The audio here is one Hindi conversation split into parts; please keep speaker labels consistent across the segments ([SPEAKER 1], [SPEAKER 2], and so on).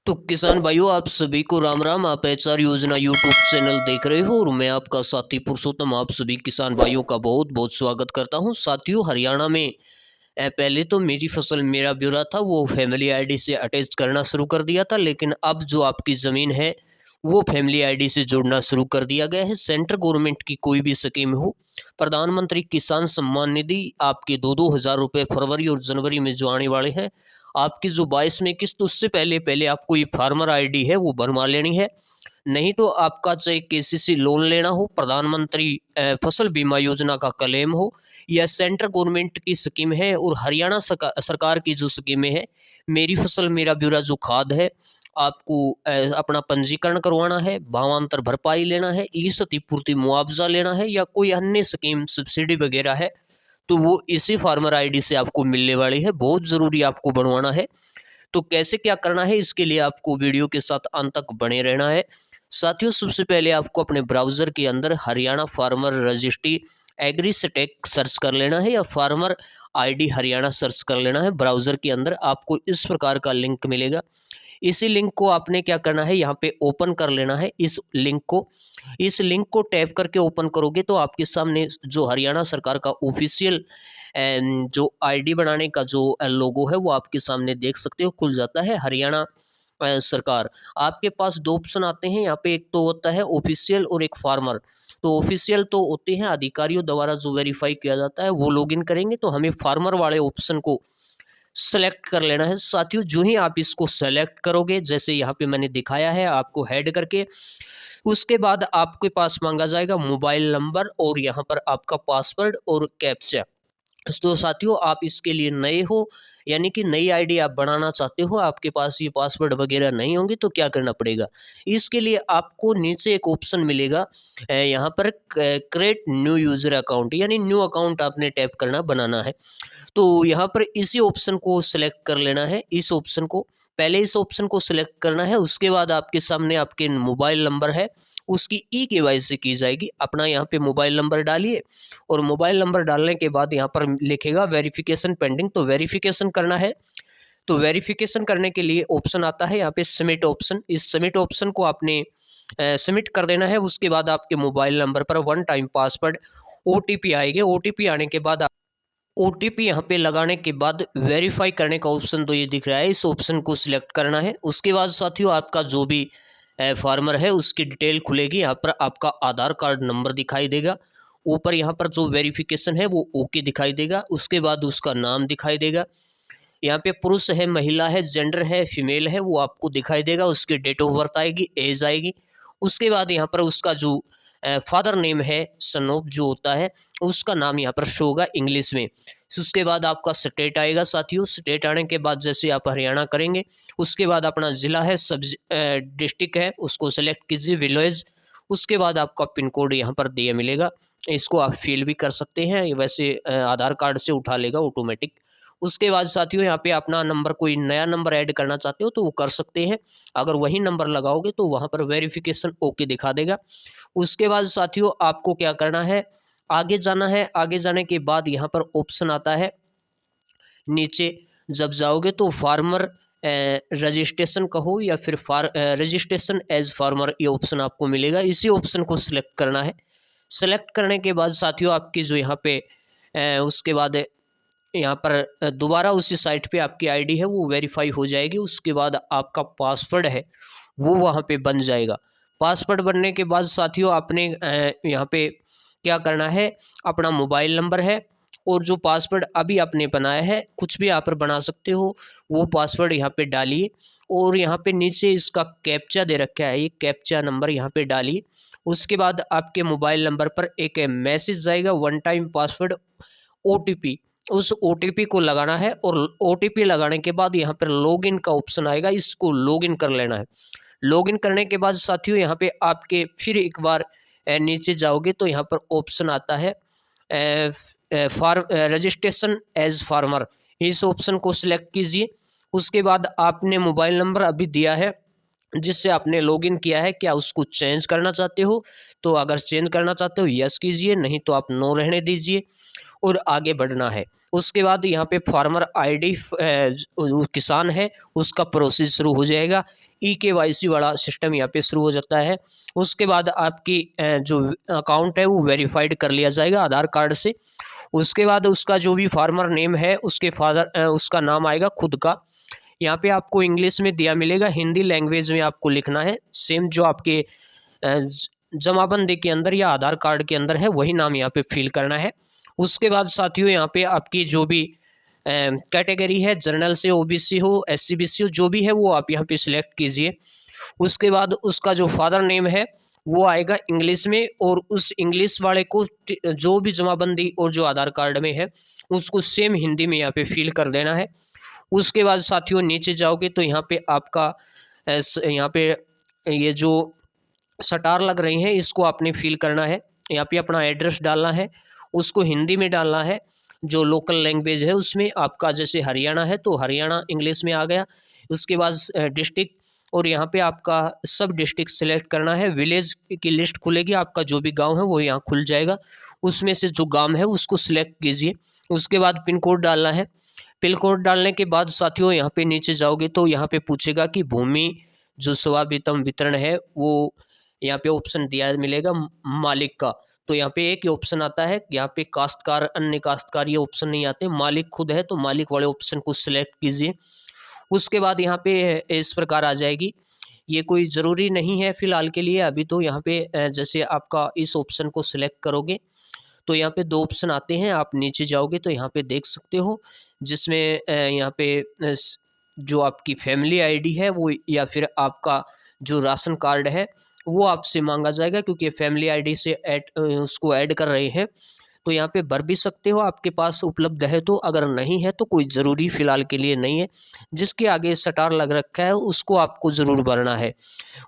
[SPEAKER 1] तो किसान भाइयों, आप सभी को राम राम। आप एचआर योजना यूट्यूब चैनल देख रहे हो और मैं आपका साथी पुरुषोत्तम आप सभी किसान भाइयों का बहुत बहुत स्वागत करता हूं। साथियों, हरियाणा में पहले तो मेरी फसल मेरा ब्यौरा था वो फैमिली आईडी से अटैच करना शुरू कर दिया था, लेकिन अब जो आपकी ज़मीन है वो फैमिली आईडी से जोड़ना शुरू कर दिया गया है। सेंट्रल गवर्नमेंट की कोई भी स्कीम हो, प्रधानमंत्री किसान सम्मान निधि आपके 2-2 हज़ार रुपये फरवरी और जनवरी में जो आने वाले हैं, आपकी जो 22 में किस्त, उससे पहले पहले आपको ये फार्मर आईडी है वो बनवा लेनी है। नहीं तो आपका चाहे केसीसी लोन लेना हो, प्रधानमंत्री फसल बीमा योजना का क्लेम हो, या सेंट्रल गवर्नमेंट की स्कीम है और हरियाणा सरकार की जो स्कीमें हैं, मेरी फसल मेरा ब्यौरा जो खाद है, आपको अपना पंजीकरण करवाना है, भावांतर भरपाई लेना है, ई क्षतिपूर्ति मुआवजा लेना है, या कोई अन्य स्कीम सब्सिडी वगैरह है, तो वो इसी फार्मर आईडी से आपको मिलने वाली है। बहुत ज़रूरी आपको बनवाना है। तो कैसे क्या करना है, इसके लिए आपको वीडियो के साथ अंत तक बने रहना है। साथियों, सबसे पहले आपको अपने ब्राउज़र के अंदर Haryana farmer registry AgriStack search कर लेना है, या फार्मर आईडी हरियाणा सर्च कर लेना है। ब्राउज़र के अंदर आपको इस प्रकार का लिंक मिलेगा। इसी लिंक को आपने क्या करना है, यहाँ पे ओपन कर लेना है। इस लिंक को टैप करके ओपन करोगे तो आपके सामने जो हरियाणा सरकार का ऑफिशियल जो आईडी बनाने का जो लोगो है वो आपके सामने देख सकते हो, खुल जाता है। हरियाणा सरकार, आपके पास दो ऑप्शन आते हैं यहाँ पे, एक तो होता है ऑफिशियल और एक फार्मर। तो ऑफिशियल तो होते हैं अधिकारियों द्वारा जो वेरीफाई किया जाता है, वो लॉगिन करेंगे, तो हमें फार्मर वाले ऑप्शन को सेलेक्ट कर लेना है। साथियों, जो ही आप इसको सेलेक्ट करोगे, जैसे यहाँ पे मैंने दिखाया है आपको हेड करके, उसके बाद आपके पास मांगा जाएगा मोबाइल नंबर और यहाँ पर आपका पासवर्ड और कैप्चा। तो साथियों, आप इसके लिए नए हो, यानी कि नई आईडी आप बनाना चाहते हो, आपके पास ये पासवर्ड वगैरह नहीं होंगे, तो क्या करना पड़ेगा, इसके लिए आपको नीचे एक ऑप्शन मिलेगा, यहाँ पर क्रिएट न्यू यूज़र अकाउंट, यानी न्यू अकाउंट आपने टैप करना बनाना है। तो यहाँ पर इसी ऑप्शन को सिलेक्ट कर लेना है। इस ऑप्शन को पहले इस ऑप्शन को सिलेक्ट करना है, उसके बाद आपके सामने आपके मोबाइल नंबर है, उसकी ई-केवाईसी की जाएगी। अपना यहाँ पे मोबाइल नंबर डालिए और मोबाइल नंबर डालने के बाद यहाँ पर लिखेगा वेरिफिकेशन पेंडिंग, तो वेरिफिकेशन करना है। तो वेरिफिकेशन करने के लिए ऑप्शन आता है यहाँ पे सबमिट ऑप्शन। इस सबमिट ऑप्शन को आपने सबमिट कर देना है। उसके बाद आपके मोबाइल नंबर पर वन टाइम पासवर्ड ओटीपी आएंगे। ओटीपी आने के बाद ओटीपी यहाँ पे लगाने के बाद वेरीफाई करने का ऑप्शन तो ये दिख रहा है, इस ऑप्शन को सिलेक्ट करना है। उसके बाद साथियों, आपका जो भी फार्मर है उसकी डिटेल खुलेगी। यहाँ पर आपका आधार कार्ड नंबर दिखाई देगा, ऊपर यहाँ पर जो वेरिफिकेशन है वो ओके दिखाई देगा। उसके बाद उसका नाम दिखाई देगा, यहाँ पे पुरुष है, महिला है, जेंडर है, फीमेल है, वो आपको दिखाई देगा। उसकी डेट ऑफ बर्थ आएगी, एज आएगी। उसके बाद यहाँ पर उसका जो फादर नेम है, सन ऑफ जो होता है, उसका नाम यहाँ पर शो होगा इंग्लिश में। उसके बाद आपका स्टेट आएगा। साथियों, स्टेट आने के बाद जैसे आप हरियाणा करेंगे, उसके बाद अपना ज़िला है, सब डिस्ट्रिक्ट है, उसको सेलेक्ट कीजिए, विलेज। उसके बाद आपका पिन कोड यहाँ पर दिया मिलेगा, इसको आप फिल भी कर सकते हैं, वैसे आधार कार्ड से उठा लेगा ऑटोमेटिक। उसके बाद साथियों, यहाँ पे अपना नंबर, कोई नया नंबर ऐड करना चाहते हो तो वो कर सकते हैं। अगर वही नंबर लगाओगे तो वहाँ पर वेरिफिकेशन ओके दिखा देगा। उसके बाद साथियों, आपको क्या करना है, आगे जाना है। आगे जाने के बाद यहाँ पर ऑप्शन आता है, नीचे जब जाओगे तो फार्मर रजिस्ट्रेशन कहो या फिर रजिस्ट्रेशन एज फार्मर, ये ऑप्शन आपको मिलेगा। इसी ऑप्शन को सिलेक्ट करना है। सेलेक्ट करने के बाद साथियों, आपकी जो यहाँ पे उसके बाद यहाँ पर दोबारा उसी साइट पे आपकी आईडी है वो वेरीफाई हो जाएगी। उसके बाद आपका पासवर्ड है वो वहाँ पे बन जाएगा। पासवर्ड बनने के बाद साथियों, आपने यहाँ पे क्या करना है, अपना मोबाइल नंबर है और जो पासवर्ड अभी आपने बनाया है, कुछ भी आप बना सकते हो, वो पासवर्ड यहाँ पे डालिए। और यहाँ पे नीचे इसका कैप्चा दे रखा है, ये कैप्चा नंबर यहाँ पे डालिए। उसके बाद आपके मोबाइल नंबर पर एक मैसेज जाएगा, वन टाइम पासवर्ड ओटीपी, उस ओटीपी को लगाना है। और ओटीपी लगाने के बाद यहाँ पर लॉगिन का ऑप्शन आएगा, इसको लॉगिन कर लेना है। लॉगिन करने के बाद साथियों, यहाँ पे आपके फिर एक बार नीचे जाओगे तो यहाँ पर ऑप्शन आता है रजिस्ट्रेशन एज फार्मर, इस ऑप्शन को सिलेक्ट कीजिए। उसके बाद आपने मोबाइल नंबर अभी दिया है जिससे आपने लॉगिन किया है, क्या उसको चेंज करना चाहते हो, तो अगर चेंज करना चाहते हो यस कीजिए, नहीं तो आप नो रहने दीजिए और आगे बढ़ना है। उसके बाद यहाँ पे फार्मर आईडी किसान है उसका प्रोसेस शुरू हो जाएगा। EKYC वाला सिस्टम यहाँ पे शुरू हो जाता है। उसके बाद आपकी जो अकाउंट है वो वेरीफाइड कर लिया जाएगा आधार कार्ड से। उसके बाद उसका जो भी फार्मर नेम है उसके उसका नाम आएगा खुद का। यहाँ पे आपको इंग्लिश में दिया मिलेगा, हिंदी लैंग्वेज में आपको लिखना है सेम जो आपके जमाबंदी के अंदर या आधार कार्ड के अंदर है वही नाम यहाँ पे फिल करना है। उसके बाद साथियों यहाँ पे आपकी जो भी कैटेगरी है, जनरल से OBC हो, SC BC हो, जो भी है वो आप यहाँ पे सिलेक्ट कीजिए। उसके बाद उसका जो फादर नेम है वो आएगा इंग्लिश में, और उस इंग्लिश वाले को जो भी जमाबंदी और जो आधार कार्ड में है उसको सेम हिंदी में यहाँ पे फिल कर देना है। उसके बाद साथियों नीचे जाओगे तो यहाँ पे आपका यहाँ पे ये जो स्टार लग रही हैं इसको आपने फिल करना है। यहाँ पे अपना एड्रेस डालना है, उसको हिंदी में डालना है, जो लोकल लैंग्वेज है उसमें। आपका जैसे हरियाणा है तो हरियाणा इंग्लिश में आ गया। उसके बाद डिस्ट्रिक्ट, और यहाँ पे आपका सब डिस्ट्रिक्ट सेलेक्ट करना है। विलेज की लिस्ट खुलेगी, आपका जो भी गांव है वो यहाँ खुल जाएगा, उसमें से जो गांव है उसको सिलेक्ट कीजिए। उसके बाद पिन कोड डालना है। पिन कोड डालने के बाद साथियों यहाँ पे नीचे जाओगे तो यहाँ पे पूछेगा कि भूमि जो स्वामित्व वितरण है वो यहाँ पे ऑप्शन दिया मिलेगा मालिक का। तो यहाँ पे एक ही ऑप्शन आता है, यहाँ पे काश्तकार अन्य काश्तकार ये ऑप्शन नहीं आते। मालिक खुद है तो मालिक वाले ऑप्शन को सिलेक्ट कीजिए। उसके बाद यहाँ पे इस प्रकार आ जाएगी। ये कोई ज़रूरी नहीं है फ़िलहाल के लिए अभी, तो यहाँ पे जैसे आपका इस ऑप्शन को सिलेक्ट करोगे तो यहाँ पे 2 ऑप्शन आते हैं। आप नीचे जाओगे तो यहाँ पे देख सकते हो, जिसमें यहाँ पे जो आपकी फैमिली आईडी है वो, या फिर आपका जो राशन कार्ड है वो आपसे मांगा जाएगा, क्योंकि फैमिली आईडी से उसको ऐड कर रहे हैं। तो यहाँ पे भर भी सकते हो, आपके पास उपलब्ध है तो। अगर नहीं है तो कोई ज़रूरी फ़िलहाल के लिए नहीं है। जिसके आगे स्टार लग रखा है उसको आपको ज़रूर भरना है।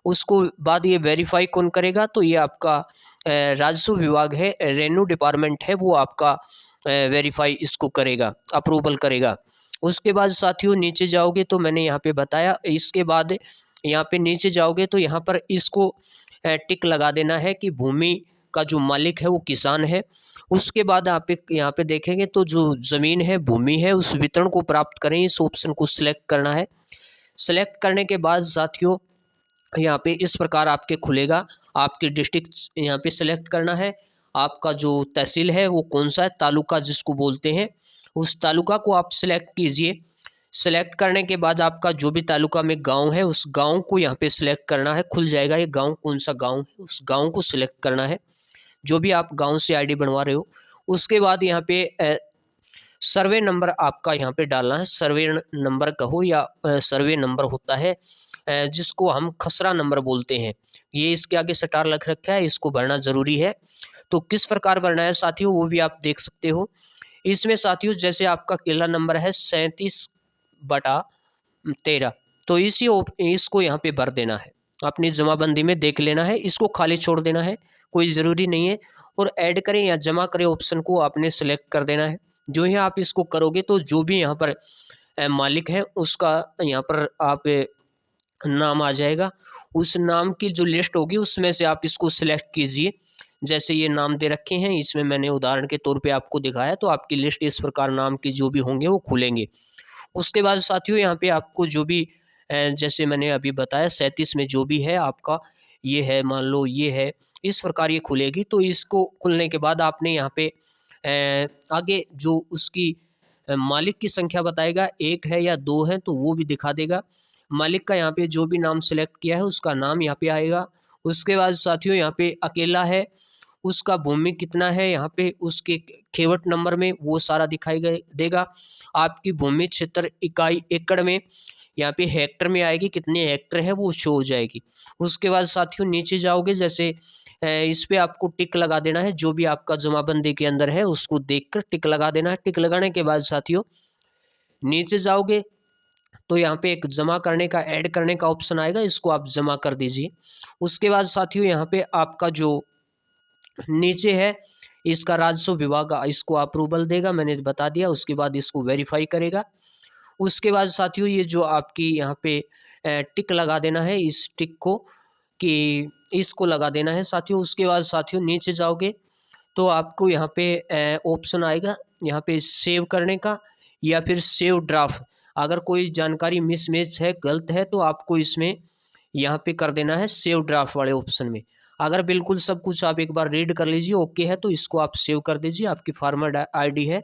[SPEAKER 1] उसको बाद ये वेरीफाई कौन करेगा, तो ये आपका राजस्व विभाग है, रेवेन्यू डिपार्टमेंट है, वो आपका वेरीफाई इसको करेगा, अप्रूवल करेगा। उसके बाद साथियों नीचे जाओगे तो मैंने यहाँ पे बताया। इसके बाद यहाँ पे नीचे जाओगे तो यहाँ पर इसको टिक लगा देना है कि भूमि का जो मालिक है वो किसान है। उसके बाद आप यहाँ पे देखेंगे तो जो ज़मीन है, भूमि है, उस वितरण को प्राप्त करें, इस ऑप्शन को सिलेक्ट करना है। सिलेक्ट करने के बाद साथियों यहाँ पे इस प्रकार आपके खुलेगा। आपके डिस्ट्रिक्ट यहाँ पे सिलेक्ट करना है। आपका जो तहसील है वो कौन सा है, तालुका जिसको बोलते हैं, उस तालुका को आप सिलेक्ट कीजिए। सेलेक्ट करने के बाद आपका जो भी तालुका में गांव है उस गांव को यहाँ पे सिलेक्ट करना है। खुल जाएगा ये गांव कौन सा गांव है, उस गांव को सिलेक्ट करना है, जो भी आप गांव से आईडी बनवा रहे हो। उसके बाद यहाँ पे सर्वे नंबर आपका यहाँ पे डालना है। सर्वे नंबर कहो या सर्वे नंबर होता है जिसको हम खसरा नंबर बोलते हैं, ये इसके आगे स्टार लग रखा है, इसको भरना ज़रूरी है। तो किस प्रकार भरना है साथियों वो भी आप देख सकते हो इसमें। साथियों जैसे आपका किला नंबर है 37/13, तो इसको यहाँ पे भर देना है। अपनी जमाबंदी में देख लेना है, इसको खाली छोड़ देना है, कोई ज़रूरी नहीं है। और ऐड करें या जमा करें ऑप्शन को आपने सेलेक्ट कर देना है। जो ही आप इसको करोगे तो जो भी यहाँ पर मालिक है उसका यहाँ पर आप नाम आ जाएगा। उस नाम की जो लिस्ट होगी उसमें से आप इसको सिलेक्ट कीजिए। जैसे ये नाम दे रखे हैं, इसमें मैंने उदाहरण के तौर पे आपको दिखाया, तो आपकी लिस्ट इस प्रकार नाम की जो भी होंगे वो खुलेंगे। उसके बाद साथियों यहाँ पे आपको जो भी जैसे मैंने अभी बताया 37 में जो भी है आपका ये है, मान लो ये है, इस प्रकार ये खुलेगी। तो इसको खुलने के बाद आपने यहाँ पे आगे जो उसकी मालिक की संख्या बताएगा, 1 है या 2 है, तो वो भी दिखा देगा। मालिक का यहाँ पे जो भी नाम सेलेक्ट किया है उसका नाम यहाँ पे आएगा। उसके बाद साथियों यहाँ पे अकेला है, उसका भूमि कितना है, यहाँ पे उसके खेवट नंबर में वो सारा दिखाई देगा। आपकी भूमि क्षेत्र इकाई एकड़ में, यहाँ पे हेक्टर में आएगी, कितने हेक्टर है वो शो हो जाएगी। उसके बाद साथियों नीचे जाओगे, जैसे इस पे आपको टिक लगा देना है, जो भी आपका जमाबंदी के अंदर है उसको देखकर टिक लगा देना है। टिक लगाने के बाद साथियों नीचे जाओगे तो यहाँ पे एक जमा करने का, ऐड करने का ऑप्शन आएगा, इसको आप जमा कर दीजिए। उसके बाद साथियों यहाँ पे आपका जो नीचे है इसका राजस्व विभाग इसको अप्रूवल देगा, मैंने बता दिया। उसके बाद इसको वेरीफाई करेगा। उसके बाद साथियों ये जो आपकी यहाँ पे टिक लगा देना है, इस टिक को कि इसको लगा देना है साथियों। उसके बाद साथियों नीचे जाओगे तो आपको यहाँ पे ऑप्शन आएगा यहाँ पे सेव करने का या फिर सेव ड्राफ्ट। अगर कोई जानकारी मिसमैच है, गलत है, तो आपको इसमें यहाँ पे कर देना है सेव ड्राफ्ट वाले ऑप्शन में। अगर बिल्कुल सब कुछ आप एक बार रीड कर लीजिए, ओके है, तो इसको आप सेव कर दीजिए। आपकी फार्मर आईडी है